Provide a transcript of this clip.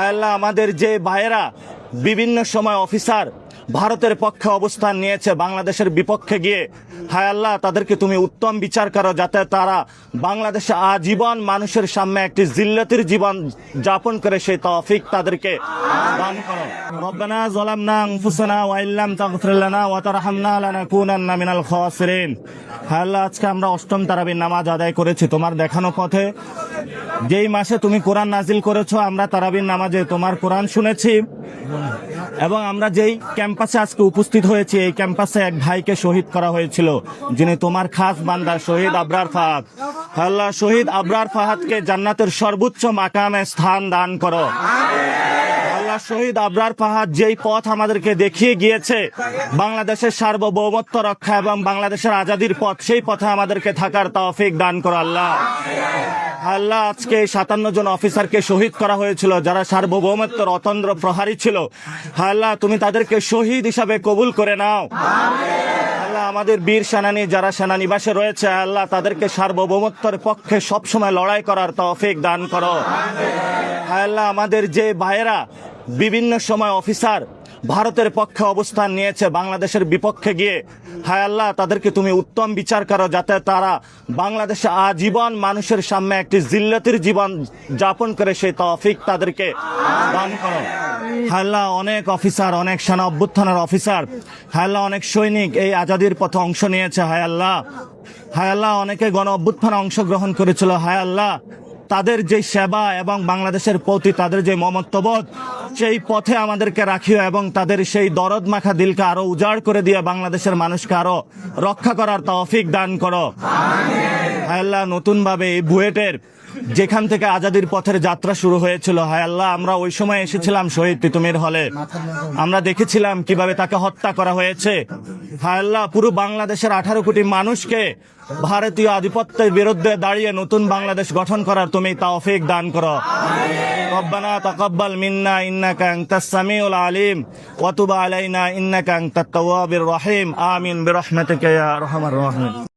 আল্লাহ আমাদের যে ভাইয়েরা বিভিন্ন সময় অফিসার ভারতের পক্ষে অবস্থান নিয়েছে বাংলাদেশের বিপক্ষে গিয়ে, হায় আল্লাহ তাদেরকে তুমি উত্তম বিচার করো যাতে তারা বাংলাদেশে আজীবন মানুষের সামনে একটি জিল্লতির জীবন যাপন করে সেই তৌফিক তাদেরকে দান করো। রব্বানা যালামনা আনফুসানা ওয়া ইল্লাম তাগফির লানা ওয়া তারহামনা লানাকুনান্না মিনাল খাসিরিন। হায় আল্লাহ আজকে আমরা অষ্টম তারাবির নামাজ আদায় করেছি তোমার দেখানো পথে। যেই মাসে তুমি কোরআন নাজিল করেছো আমরা তারাবির নামাজে তোমার কোরআন শুনেছি এবং আমরা যেই ক্যাম্পাসে আজকে উপস্থিত হয়েছি এই ক্যাম্পাসে এক ভাইকে শহীদ করা হয়েছিল যিনি তোমার খাস বান্দা শহীদ আবরার ফাহাদ। আল্লাহ শহীদ আবরার ফাহাদকে জান্নাতের সর্বোচ্চ মাকামে স্থান দান করো। আল্লাহ শহীদ আবরার ফাহাদ যেই পথ আমাদেরকে দেখিয়ে গিয়েছে বাংলাদেশের সার্বভৌমত্ব রক্ষা এবং বাংলাদেশের আজাদির পথ, সেই পথে আমাদেরকে থাকার তৌফিক দান করো। আল্লাহ আল্লাহ আজকে 57 জন অফিসারকে শহীদ করা হয়েছিল যারা সার্বভৌমত্বের অতন্দ্র প্রহারী ছিল। আল্লাহ তুমি তাদেরকে শহীদ হিসাবে কবুল করে নাও। আল্লাহ আমাদের বীর সেনানী যারা সেনানিবাসে রয়েছে আল্লাহ তাদেরকে সার্বভৌমত্বের পক্ষে সবসময় লড়াই করার তৌফিক দান করো। আল্লাহ আমাদের যে ভাইয়েরা বিভিন্ন সময় অফিসার ভারতের পক্ষে অবস্থান নিয়েছে বাংলাদেশের বিপক্ষে গিয়ে, হায় আল্লাহ তাদেরকে তুমি উত্তম বিচার করো যাতে তারা বাংলাদেশে আজীবন মানুষের সামনে একটি জিল্লতির জীবন যাপন করে সেই তৌফিক তাদেরকে দান করো। হায় আল্লাহ অনেক অফিসার, অনেক সেনা অভ্যুত্থানের অফিসার, হায় আল্লাহ অনেক সৈনিক এই আজাদির পথে অংশ নিয়েছে। হায় আল্লাহ অনেকে গণ অভ্যুত্থানে অংশগ্রহণ করেছিল। হায় আল্লাহ তাদের যে সেবা এবং বাংলাদেশের প্রতি তাদের যে মমত্ববোধ সেই পথে আমাদেরকে রাখিও এবং তাদের সেই দরদ মাখা দিলকে আরো উজাড় করে দিয়ে বাংলাদেশের মানুষকে আরো রক্ষা করার তৌফিক দান করো। হায় আল্লাহ নতুন ভাবে এই বুয়েটের যেখান থেকে আজাদির পথের যাত্রা শুরু হয়েছিল, হায় আল্লাহ আমরা ওই সময় এসেছিলাম শহীদ তিতুমির হলে, আমরা দেখেছিলাম কিভাবে তাকে হত্যা করা হয়েছে। হায় আল্লাহ পুরো বাংলাদেশের 18 কোটি মানুষকে ভারতীয় আধিপত্যের বিরুদ্ধে দাঁড়িয়ে নতুন বাংলাদেশ গঠন করার তুমি তৌফিক দান করো। রব্বানা তাকাব্বাল মিন্না ইন্নাকা আনতাস সামিউল আলিম ওয়া তুব আলাইনা ইন্নাকা আনতাত তাওয়াবির রহিম। আমিন বিরহমাতিকা ইয়া আরহামার রাহিমিন।